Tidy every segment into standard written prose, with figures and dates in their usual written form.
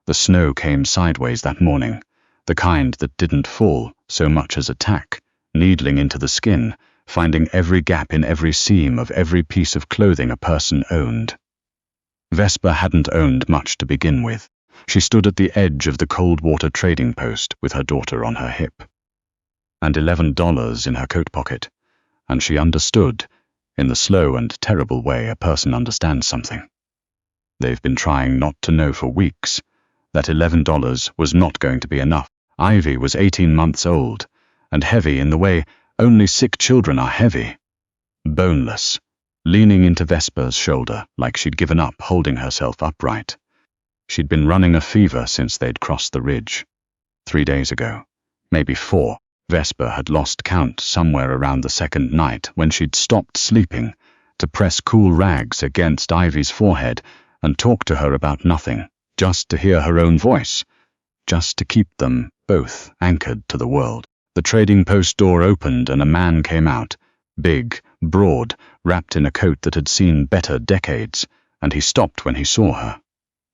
The snow came sideways that morning, the kind that didn't fall so much as attack, needling into the skin, finding every gap in every seam of every piece of clothing a person owned. Vesper hadn't owned much to begin with. She stood at the edge of the cold water trading post with her daughter on her hip, and $11 in her coat pocket, and she understood, in the slow and terrible way a person understands something. They've been trying not to know for weeks that $11 was not going to be enough. Ivy was 18 months old, and heavy in the way only sick children are heavy. Boneless, leaning into Vesper's shoulder like she'd given up holding herself upright. She'd been running a fever since they'd crossed the ridge. 3 days ago, maybe 4, Vesper had lost count somewhere around the second night when she'd stopped sleeping to press cool rags against Ivy's forehead and talk to her about nothing, just to hear her own voice, just to keep them both anchored to the world. The trading post door opened and a man came out, big, broad, wrapped in a coat that had seen better decades, and he stopped when he saw her.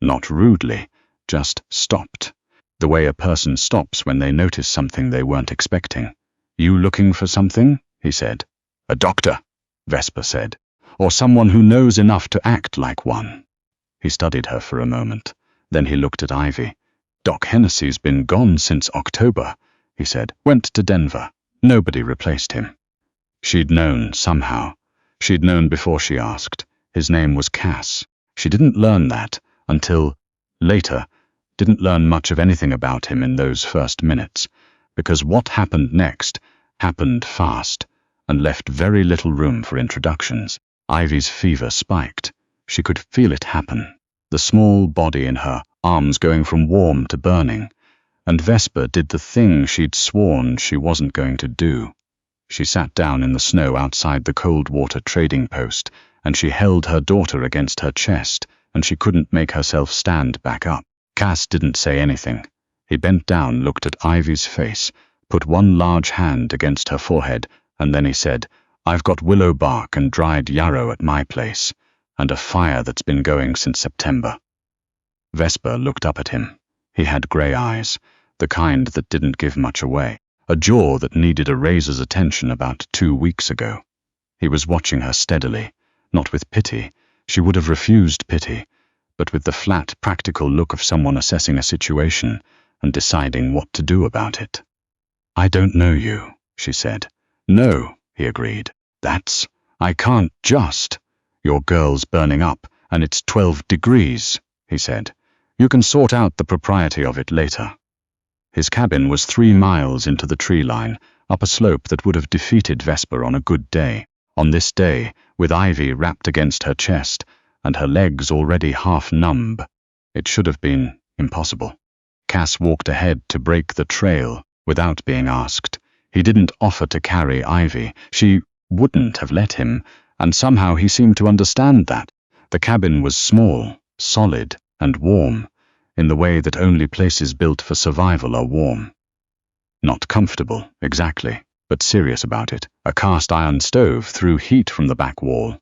Not rudely, just stopped, the way a person stops when they notice something they weren't expecting. "You looking for something?" he said. "A doctor," Vesper said, "or someone who knows enough to act like one." He studied her for a moment. Then he looked at Ivy. "Doc Hennessy's been gone since October," he said. "Went to Denver. Nobody replaced him." She'd known somehow. She'd known before she asked. His name was Cass. She didn't learn that until later, didn't learn much of anything about him in those first minutes, because what happened next happened fast and left very little room for introductions. Ivy's fever spiked. She could feel it happen, the small body in her, arms going from warm to burning, and Vesper did the thing she'd sworn she wasn't going to do. She sat down in the snow outside the cold water trading post, and she held her daughter against her chest, and she couldn't make herself stand back up. Cass didn't say anything. He bent down, looked at Ivy's face, put one large hand against her forehead, and then he said, "I've got willow bark and dried yarrow at my place, and a fire that's been going since September." Vesper looked up at him. He had grey eyes, the kind that didn't give much away, a jaw that needed a razor's attention about 2 weeks ago. He was watching her steadily, not with pity. She would have refused pity, but with the flat, practical look of someone assessing a situation and deciding what to do about it. "I don't know you," she said. "No," he agreed. I can't just. Your girl's burning up, and it's 12 degrees, he said. "You can sort out the propriety of it later." His cabin was 3 miles into the tree line, up a slope that would have defeated Vesper on a good day. On this day, with Ivy wrapped against her chest, and her legs already half numb, it should have been impossible. Cass walked ahead to break the trail without being asked. He didn't offer to carry Ivy. She wouldn't have let him, and somehow he seemed to understand that. The cabin was small, solid, and warm, in the way that only places built for survival are warm. Not comfortable, exactly, but serious about it. A cast-iron stove threw heat from the back wall.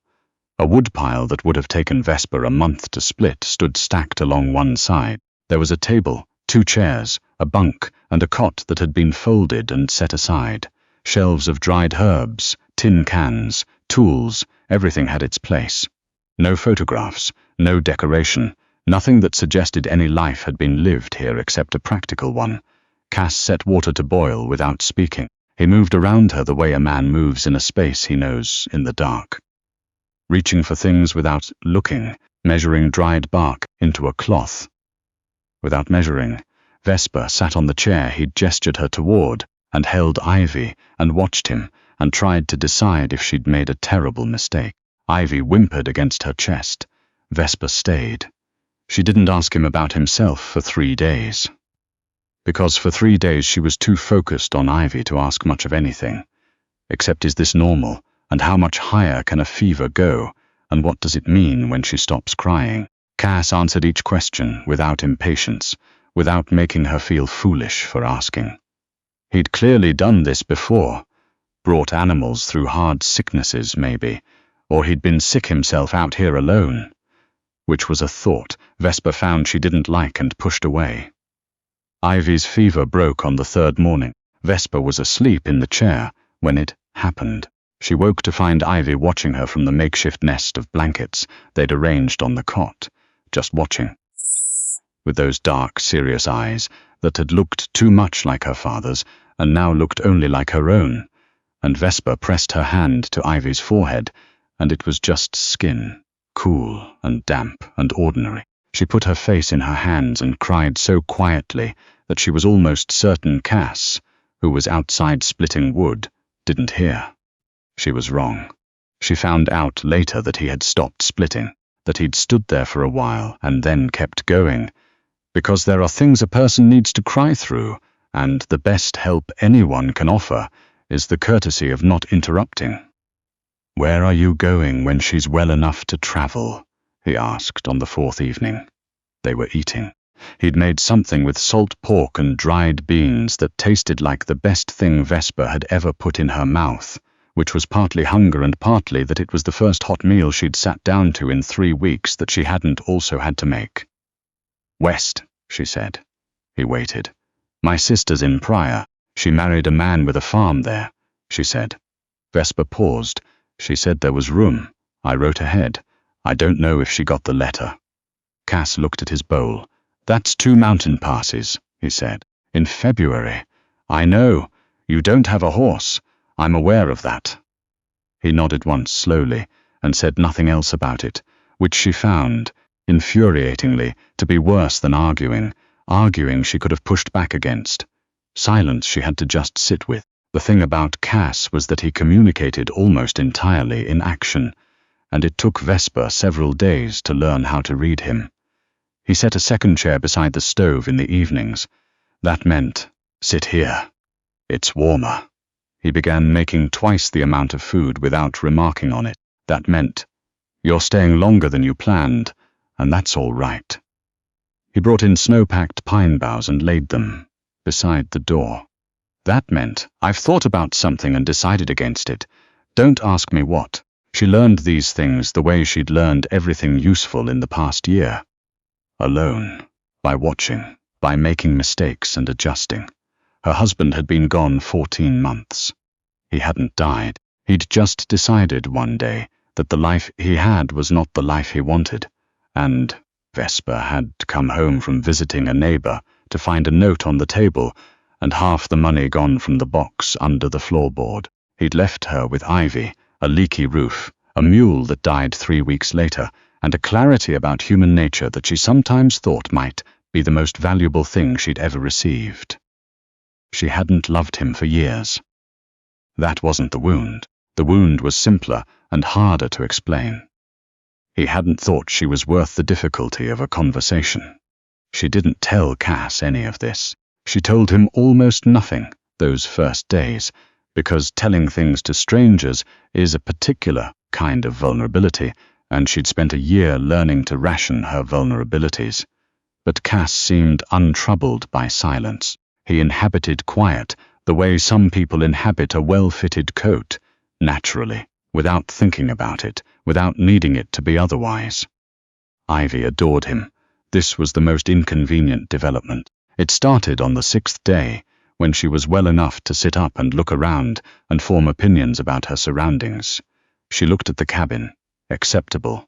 A woodpile that would have taken Vesper a month to split stood stacked along one side. There was a table, 2 chairs, a bunk, and a cot that had been folded and set aside. Shelves of dried herbs, tin cans, tools, everything had its place. No photographs, no decoration, nothing that suggested any life had been lived here except a practical one. Cass set water to boil without speaking. He moved around her the way a man moves in a space he knows in the dark. Reaching for things without looking, measuring dried bark into a cloth. Without measuring, Vesper sat on the chair he'd gestured her toward and held Ivy and watched him and tried to decide if she'd made a terrible mistake. Ivy whimpered against her chest. Vesper stayed. She didn't ask him about himself for 3 days. Because for 3 days she was too focused on Ivy to ask much of anything. Except, is this normal? And how much higher can a fever go? And what does it mean when she stops crying? Cass answered each question without impatience, without making her feel foolish for asking. He'd clearly done this before. Brought animals through hard sicknesses, maybe. Or he'd been sick himself out here alone. which was a thought Vesper found she didn't like and pushed away. Ivy's fever broke on the third morning. Vesper was asleep in the chair when it happened. She woke to find Ivy watching her from the makeshift nest of blankets they'd arranged on the cot, just watching, with those dark, serious eyes that had looked too much like her father's and now looked only like her own. And Vesper pressed her hand to Ivy's forehead, and it was just skin, cool and damp and ordinary. She put her face in her hands and cried so quietly that she was almost certain Cass, who was outside splitting wood, didn't hear. She was wrong. She found out later that he had stopped splitting, that he'd stood there for a while and then kept going, because there are things a person needs to cry through, and the best help anyone can offer is the courtesy of not interrupting. "Where are you going when she's well enough to travel?" he asked on the fourth evening. They were eating. He'd made something with salt pork and dried beans that tasted like the best thing Vesper had ever put in her mouth, which was partly hunger and partly that it was the first hot meal she'd sat down to in 3 weeks that she hadn't also had to make. "West," she said. He waited. "My sister's in Pryor. She married a man with a farm there," she said. Vesper paused. She said there was room. I wrote ahead. I don't know if she got the letter. Cass looked at his bowl. "That's 2 mountain passes," he said. "In February." "I know. You don't have a horse. I'm aware of that." He nodded once slowly and said nothing else about it, which she found, infuriatingly, to be worse than arguing. Arguing she could have pushed back against. Silence she had to just sit with. The thing about Cass was that he communicated almost entirely in action, and it took Vesper several days to learn how to read him. He set a second chair beside the stove in the evenings. That meant, "Sit here. It's warmer." He began making twice the amount of food without remarking on it. That meant, "You're staying longer than you planned, and that's all right." He brought in snow-packed pine boughs and laid them beside the door. That meant, "I've thought about something and decided against it. Don't ask me what." She learned these things the way she'd learned everything useful in the past year. Alone, by watching, by making mistakes and adjusting. Her husband had been gone 14 months. He hadn't died. He'd just decided one day that the life he had was not the life he wanted, and Vesper had come home from visiting a neighbor to find a note on the table and half the money gone from the box under the floorboard. He'd left her with Ivy, a leaky roof, a mule that died 3 weeks later, and a clarity about human nature that she sometimes thought might be the most valuable thing she'd ever received. She hadn't loved him for years. That wasn't the wound. The wound was simpler and harder to explain. He hadn't thought she was worth the difficulty of a conversation. She didn't tell Cass any of this. She told him almost nothing those first days, because telling things to strangers is a particular kind of vulnerability, and she'd spent a year learning to ration her vulnerabilities. But Cass seemed untroubled by silence. He inhabited quiet, the way some people inhabit a well-fitted coat, naturally, without thinking about it, without needing it to be otherwise. Ivy adored him. This was the most inconvenient development. It started on the 6th day, when she was well enough to sit up and look around and form opinions about her surroundings. She looked at the cabin, acceptable.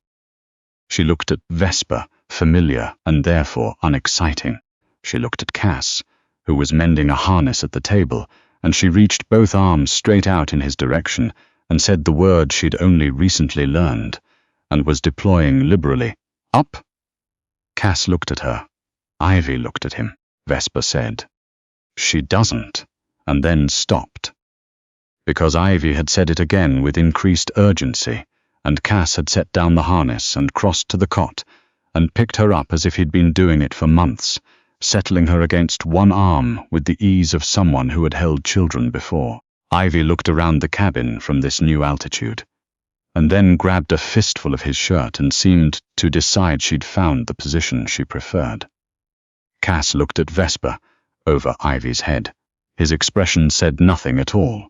She looked at Vesper, familiar and therefore unexciting. She looked at Cass, who was mending a harness at the table, and she reached both arms straight out in his direction and said the word she'd only recently learned, and was deploying liberally. "Up!" Cass looked at her. Ivy looked at him. Vesper said, "She doesn't," and then stopped. Because Ivy had said it again with increased urgency, and Cass had set down the harness and crossed to the cot and picked her up as if he'd been doing it for months, settling her against one arm with the ease of someone who had held children before. Ivy looked around the cabin from this new altitude, and then grabbed a fistful of his shirt and seemed to decide she'd found the position she preferred. Cass looked at Vesper, over Ivy's head. His expression said nothing at all.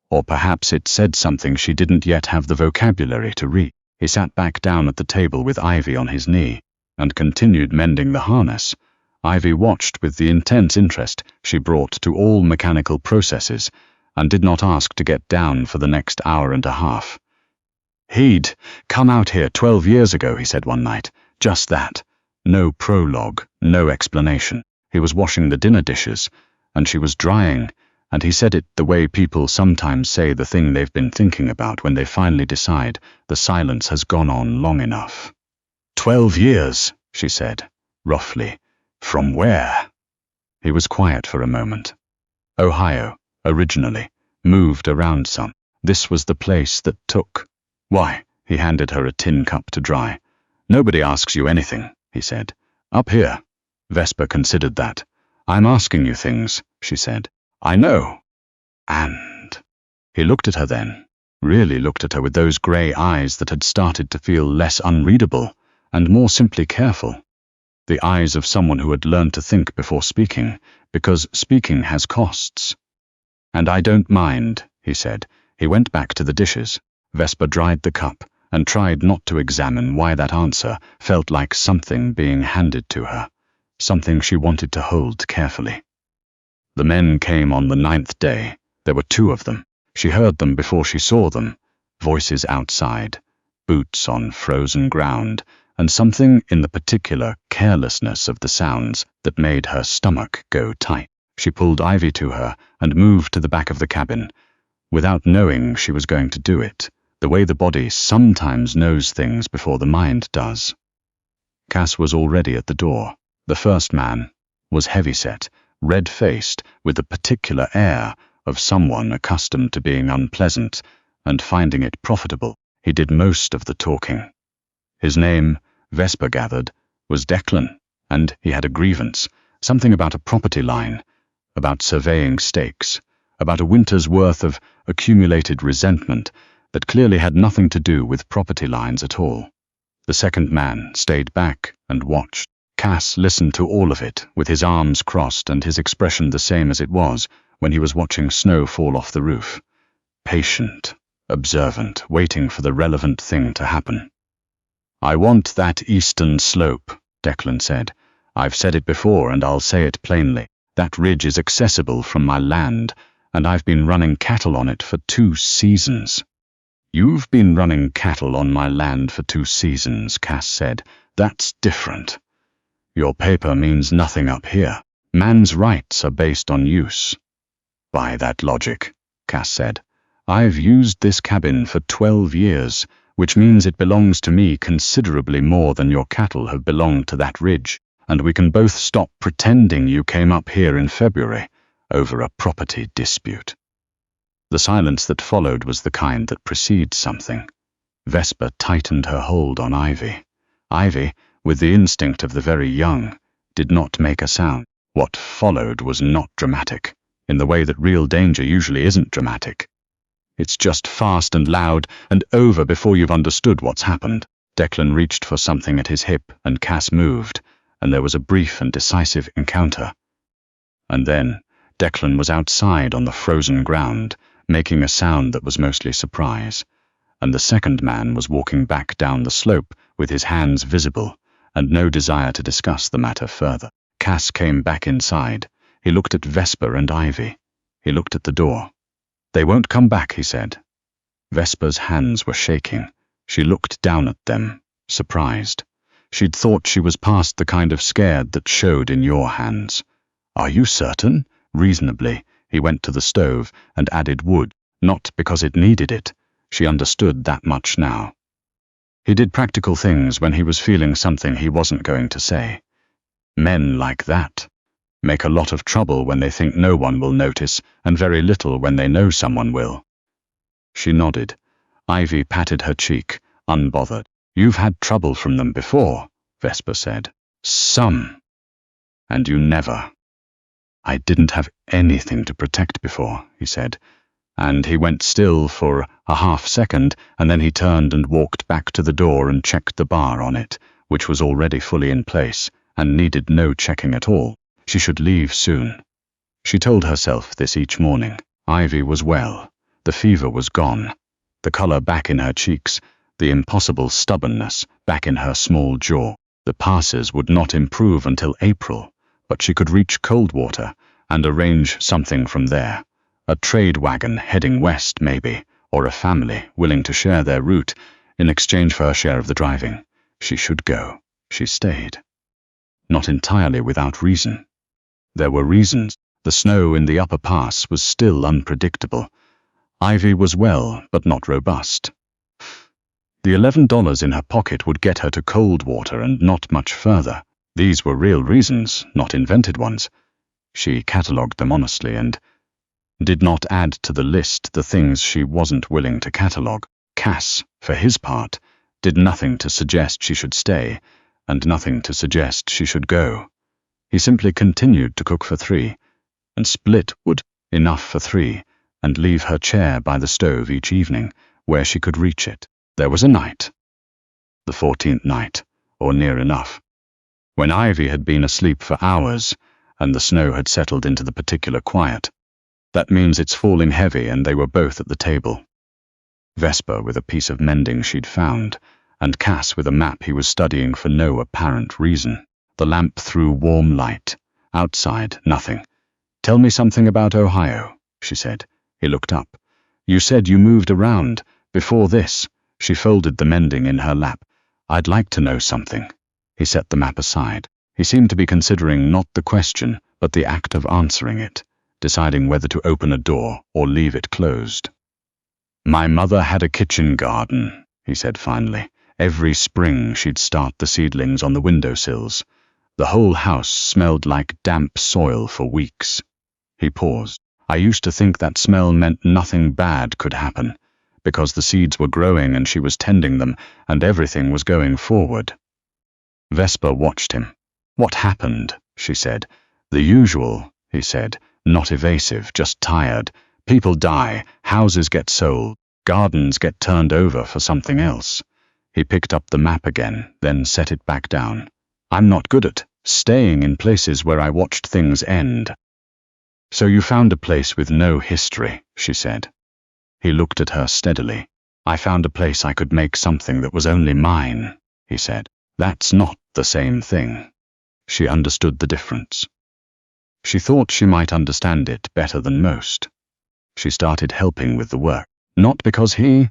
Or perhaps it said something she didn't yet have the vocabulary to read. He sat back down at the table with Ivy on his knee and continued mending the harness. Ivy watched with the intense interest she brought to all mechanical processes and did not ask to get down for the next hour and a half. "He'd come out here 12 years ago," he said one night. Just that. No prologue, no explanation. He was washing the dinner dishes, and she was drying, and he said it the way people sometimes say the thing they've been thinking about when they finally decide the silence has gone on long enough. 12 years, she said, roughly. From where? He was quiet for a moment. Ohio, originally, moved around some. This was the place that took. Why? He handed her a tin cup to dry. Nobody asks you anything, he said. Up here. Vesper considered that. I'm asking you things, she said. I know. And he looked at her then, really looked at her with those grey eyes that had started to feel less unreadable and more simply careful. The eyes of someone who had learned to think before speaking, because speaking has costs. And I don't mind, he said. He went back to the dishes. Vesper dried the cup and tried not to examine why that answer felt like something being handed to her, something she wanted to hold carefully. The men came on the 9th day. There were 2 of them. She heard them before she saw them. Voices outside, boots on frozen ground, and something in the particular carelessness of the sounds that made her stomach go tight. She pulled Ivy to her and moved to the back of the cabin, without knowing she was going to do it, the way the body sometimes knows things before the mind does. Cass was already at the door. The first man was heavyset, red-faced, with a particular air of someone accustomed to being unpleasant and finding it profitable. He did most of the talking. His name, Vesper gathered, was Declan, and he had a grievance, something about a property line, about surveying stakes, about a winter's worth of accumulated resentment that clearly had nothing to do with property lines at all. The second man stayed back and watched. Cass listened to all of it, with his arms crossed and his expression the same as it was when he was watching snow fall off the roof. Patient, observant, waiting for the relevant thing to happen. I want that eastern slope, Declan said. I've said it before and I'll say it plainly. That ridge is accessible from my land, and I've been running cattle on it for 2 seasons. You've been running cattle on my land for 2 seasons, Cass said. That's different. Your paper means nothing up here. Man's rights are based on use. By that logic, Cass said, I've used this cabin for 12 years, which means it belongs to me considerably more than your cattle have belonged to that ridge, and we can both stop pretending you came up here in February over a property dispute. The silence that followed was the kind that precedes something. Vesper tightened her hold on Ivy. Ivy, with the instinct of the very young, did not make a sound. What followed was not dramatic, in the way that real danger usually isn't dramatic. It's just fast and loud and over before you've understood what's happened. Declan reached for something at his hip and Cass moved, and there was a brief and decisive encounter. And then Declan was outside on the frozen ground, making a sound that was mostly surprise, and the second man was walking back down the slope with his hands visible and no desire to discuss the matter further. Cass came back inside. He looked at Vesper and Ivy. He looked at the door. They won't come back, he said. Vesper's hands were shaking. She looked down at them, surprised. She'd thought she was past the kind of scared that showed in your hands. Are you certain? Reasonably, he went to the stove and added wood, not because it needed it. She understood that much now. He did practical things when he was feeling something he wasn't going to say. Men like that make a lot of trouble when they think no one will notice, and very little when they know someone will. She nodded. Ivy patted her cheek, unbothered. You've had trouble from them before, Vesper said. Some. And you never. I didn't have anything to protect before, he said, and he went still for a half second, and then he turned and walked back to the door and checked the bar on it, which was already fully in place and needed no checking at all. She should leave soon. She told herself this each morning. Ivy was well. The fever was gone. The color back in her cheeks, the impossible stubbornness back in her small jaw. The passes would not improve until April, but she could reach Coldwater and arrange something from there. A trade wagon heading west, maybe, or a family willing to share their route in exchange for her share of the driving. She should go. She stayed. Not entirely without reason. There were reasons. The snow in the upper pass was still unpredictable. Ivy was well, but not robust. The $11 in her pocket would get her to Coldwater and not much further. These were real reasons, not invented ones. She catalogued them honestly and did not add to the list the things she wasn't willing to catalogue. Cass, for his part, did nothing to suggest she should stay, and nothing to suggest she should go. He simply continued to cook for 3, and split wood enough for 3, and leave her chair by the stove each evening, where she could reach it. There was a night, the 14th night, or near enough, when Ivy had been asleep for hours, and the snow had settled into the particular quiet. That means it's falling heavy, and they were both at the table. Vesper with a piece of mending she'd found, and Cass with a map he was studying for no apparent reason. The lamp threw warm light. Outside, nothing. "Tell me something about Ohio," she said. He looked up. "You said you moved around. Before this." She folded the mending in her lap. "I'd like to know something." He set the map aside. He seemed to be considering not the question, but the act of answering it, deciding whether to open a door or leave it closed. "My mother had a kitchen garden," he said finally. "Every spring she'd start the seedlings on the windowsills. The whole house smelled like damp soil for weeks." He paused. "I used to think that smell meant nothing bad could happen, because the seeds were growing and she was tending them, and everything was going forward." Vesper watched him. "What happened?" she said. "The usual," he said, not evasive, just tired. "People die, houses get sold, gardens get turned over for something else." He picked up the map again, then set it back down. "I'm not good at staying in places where I watched things end." "So you found a place with no history," she said. He looked at her steadily. "I found a place I could make something that was only mine," he said. "That's not the same thing." She understood the difference. She thought she might understand it better than most. She started helping with the work, not because he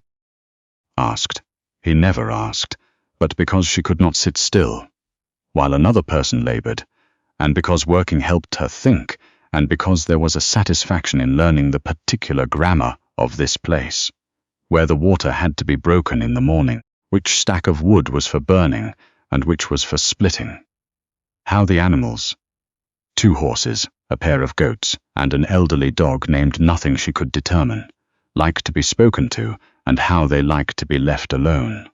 asked. He never asked, but because she could not sit still while another person labored, and because working helped her think, and because there was a satisfaction in learning the particular grammar of this place, where the water had to be broken in the morning, which stack of wood was for burning, and which was for splitting. How the animals, 2 horses, a pair of goats, and an elderly dog named nothing she could determine, liked to be spoken to, and how they liked to be left alone.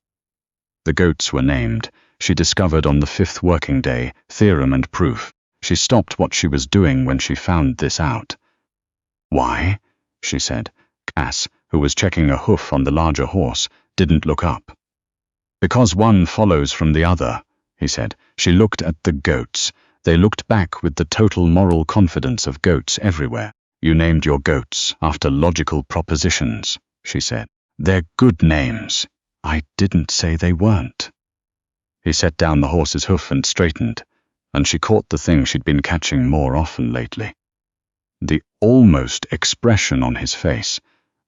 The goats were named, she discovered on the 5th working day, theorem and proof. She stopped what she was doing when she found this out. "Why?" she said. Cass, who was checking a hoof on the larger horse, didn't look up. "Because one follows from the other," he said. She looked at the goats. They looked back with the total moral confidence of goats everywhere. "You named your goats after logical propositions," she said. "They're good names." "I didn't say they weren't." He set down the horse's hoof and straightened, and she caught the thing she'd been catching more often lately. The almost expression on his face,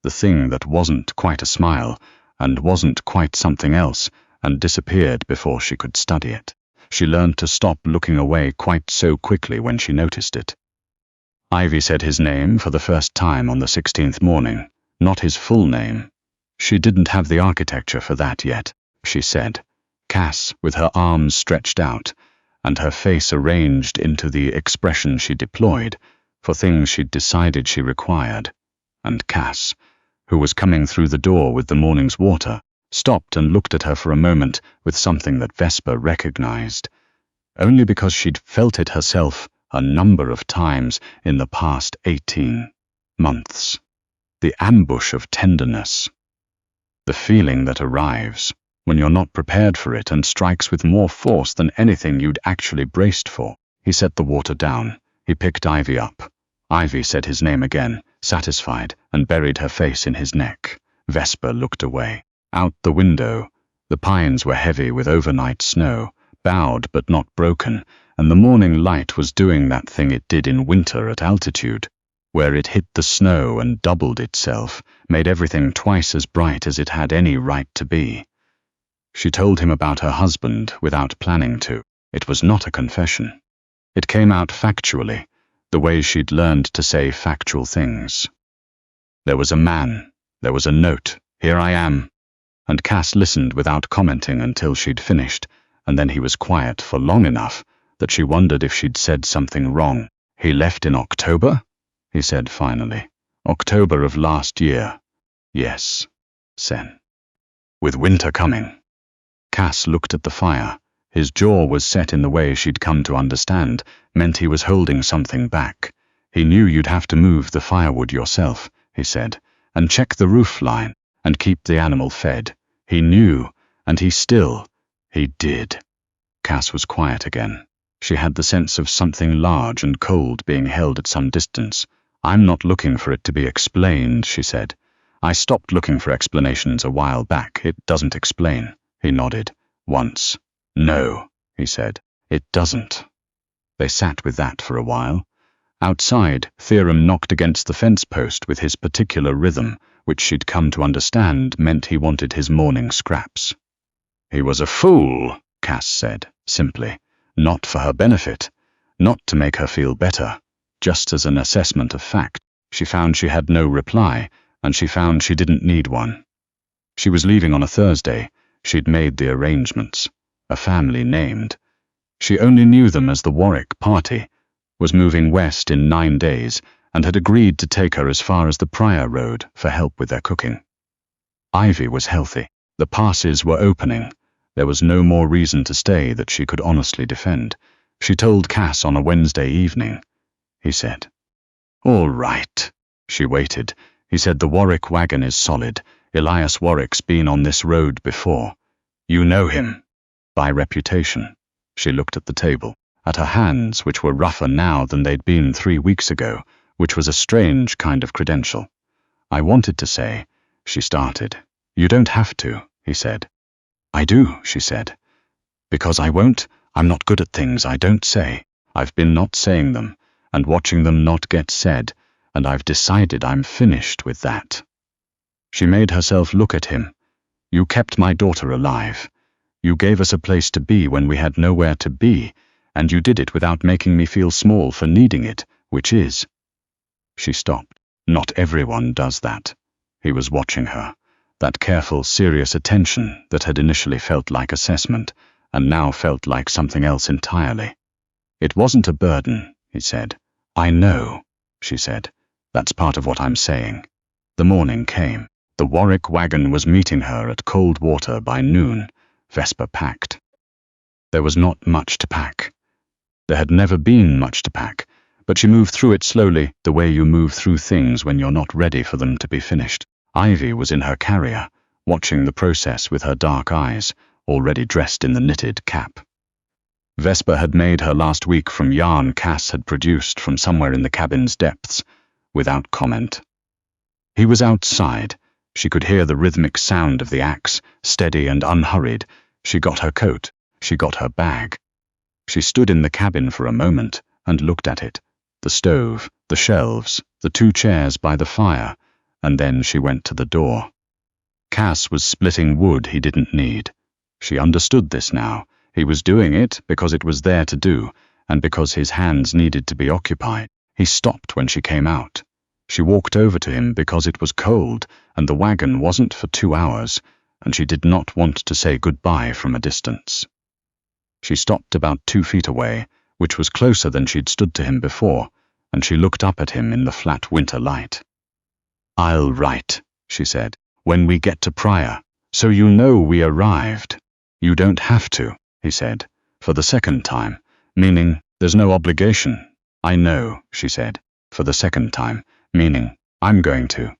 the thing that wasn't quite a smile, and wasn't quite something else, and disappeared before she could study it. She learned to stop looking away quite so quickly when she noticed it. Ivy said his name for the first time on the 16th morning, not his full name. She didn't have the architecture for that yet, she said. Cass, with her arms stretched out, and her face arranged into the expression she deployed for things she'd decided she required. And Cass, who was coming through the door with the morning's water, stopped and looked at her for a moment with something that Vesper recognized, only because she'd felt it herself a number of times in the past 18 months. The ambush of tenderness. The feeling that arrives when you're not prepared for it and strikes with more force than anything you'd actually braced for. He set the water down. He picked Ivy up. Ivy said his name again, satisfied, and buried her face in his neck. Vesper looked away. Out the window, the pines were heavy with overnight snow, bowed but not broken, and the morning light was doing that thing it did in winter at altitude, where it hit the snow and doubled itself, made everything twice as bright as it had any right to be. She told him about her husband without planning to. It was not a confession. It came out factually, the way she'd learned to say factual things. There was a man, there was a note, here I am. And Cass listened without commenting until she'd finished, and then he was quiet for long enough that she wondered if she'd said something wrong. He left in October? He said finally. October of last year. Yes, Sen. With winter coming. Cass looked at the fire. His jaw was set in the way she'd come to understand, meant he was holding something back. He knew you'd have to move the firewood yourself, he said, and check the roof line, and keep the animal fed. He knew, and he did. Cass was quiet again. She had the sense of something large and cold being held at some distance. I'm not looking for it to be explained, she said. I stopped looking for explanations a while back. It doesn't explain. He nodded. Once. No, he said. It doesn't. They sat with that for a while. Outside, Theorem knocked against the fence post with his particular rhythm, which she'd come to understand meant he wanted his morning scraps. He was a fool, Cass said, simply. Not for her benefit. Not to make her feel better. Just as an assessment of fact. She found she had no reply, and she found she didn't need one. She was leaving on a Thursday. She'd made the arrangements. A family named. She only knew them as the Warwick party, was moving west in 9 days, and had agreed to take her as far as the Pryor Road for help with their cooking. Ivy was healthy. The passes were opening. There was no more reason to stay that she could honestly defend. She told Cass on a Wednesday evening. He said, All right. She waited. He said the Warwick wagon is solid. Elias Warwick's been on this road before. You know him. By reputation. She looked at the table, at her hands, which were rougher now than they'd been 3 weeks ago, which was a strange kind of credential. I wanted to say, she started. You don't have to, he said. I do, she said. Because I won't. I'm not good at things I don't say. I've been not saying them, and watching them not get said, and I've decided I'm finished with that. She made herself look at him. You kept my daughter alive. You gave us a place to be when we had nowhere to be, and you did it without making me feel small for needing it, which is. She stopped. Not everyone does that. He was watching her. That careful, serious attention that had initially felt like assessment, and now felt like something else entirely. It wasn't a burden, he said. I know, she said. That's part of what I'm saying. The morning came. The Warwick wagon was meeting her at Coldwater by noon. Vesper packed. There was not much to pack. There had never been much to pack, but she moved through it slowly, the way you move through things when you're not ready for them to be finished. Ivy was in her carrier, watching the process with her dark eyes, already dressed in the knitted cap. Vesper had made her last week from yarn Cass had produced from somewhere in the cabin's depths, without comment. He was outside. She could hear the rhythmic sound of the axe, steady and unhurried. She got her coat. She got her bag. She stood in the cabin for a moment and looked at it, the stove, the shelves, the 2 chairs by the fire, and then she went to the door. Cass was splitting wood he didn't need. She understood this now. He was doing it because it was there to do, and because his hands needed to be occupied. He stopped when she came out. She walked over to him because it was cold, and the wagon wasn't for 2 hours, and she did not want to say goodbye from a distance. She stopped about 2 feet away, which was closer than she'd stood to him before, and she looked up at him in the flat winter light. I'll write, she said, when we get to Pryor, so you know we arrived. You don't have to, he said, for the second time, meaning there's no obligation. I know, she said, for the second time, meaning I'm going to.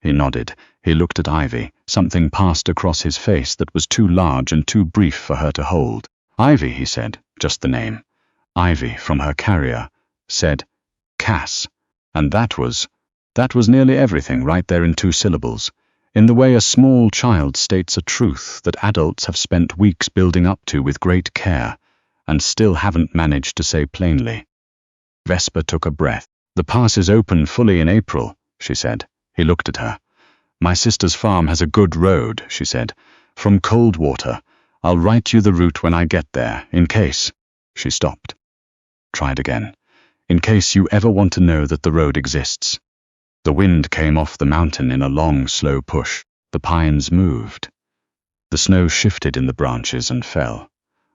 He nodded. He looked at Ivy. Something passed across his face that was too large and too brief for her to hold. Ivy, he said, just the name. Ivy, from her carrier, said, Cass. And that was nearly everything right there in 2 syllables. in the way a small child states a truth that adults have spent weeks building up to with great care and still haven't managed to say plainly. Vesper took a breath. "The pass is open fully in April," she said. He looked at her. "My sister's farm has a good road," she said. "From Coldwater. I'll write you the route when I get there, in case—" She stopped. Tried again. "In case you ever want to know that the road exists." The wind came off the mountain in a long, slow push. The pines moved. The snow shifted in the branches and fell.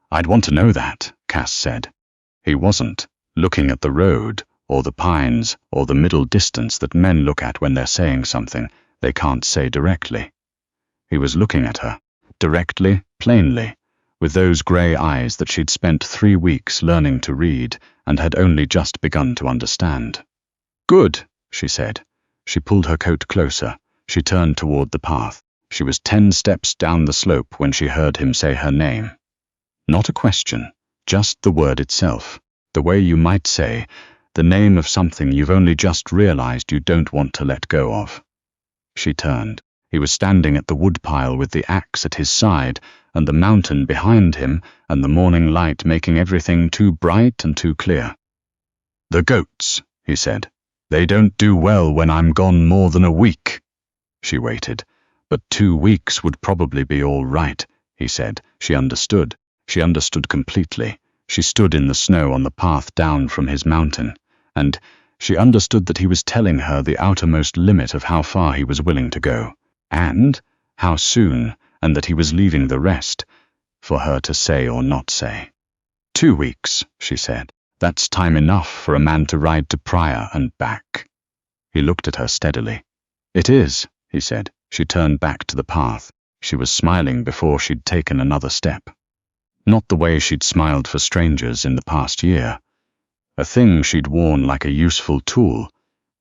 "I'd want to know that," Cass said. He wasn't looking at the road, or the pines, or the middle distance that men look at when they're saying something they can't say directly. He was looking at her, directly, plainly, with those grey eyes that she'd spent 3 weeks learning to read and had only just begun to understand. "Good," she said. She pulled her coat closer. She turned toward the path. She was 10 steps down the slope when she heard him say her name. Not a question, just the word itself. The way you might say, the name of something you've only just realized you don't want to let go of. She turned. He was standing at the woodpile with the axe at his side, and the mountain behind him, and the morning light making everything too bright and too clear. "The goats," he said. "They don't do well when I'm gone more than a week." She waited. "But 2 weeks would probably be all right," he said. She understood. She understood completely. She stood in the snow on the path down from his mountain, and she understood that he was telling her the outermost limit of how far he was willing to go, and how soon, and that he was leaving the rest for her to say or not say. 2 weeks, she said. "That's time enough for a man to ride to Pryor and back." He looked at her steadily. "It is," he said. She turned back to the path. She was smiling before she'd taken another step. Not the way she'd smiled for strangers in the past year. A thing she'd worn like a useful tool,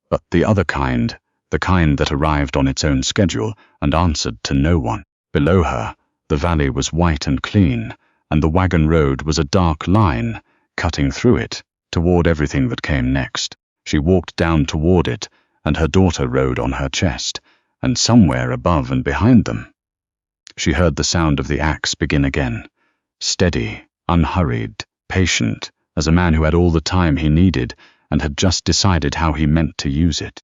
but the other kind, the kind that arrived on its own schedule and answered to no one. Below her, the valley was white and clean, and the wagon road was a dark line, cutting through it, toward everything that came next. She walked down toward it, and her daughter rode on her chest, and somewhere above and behind them. She heard the sound of the axe begin again. Steady, unhurried, patient, as a man who had all the time he needed and had just decided how he meant to use it.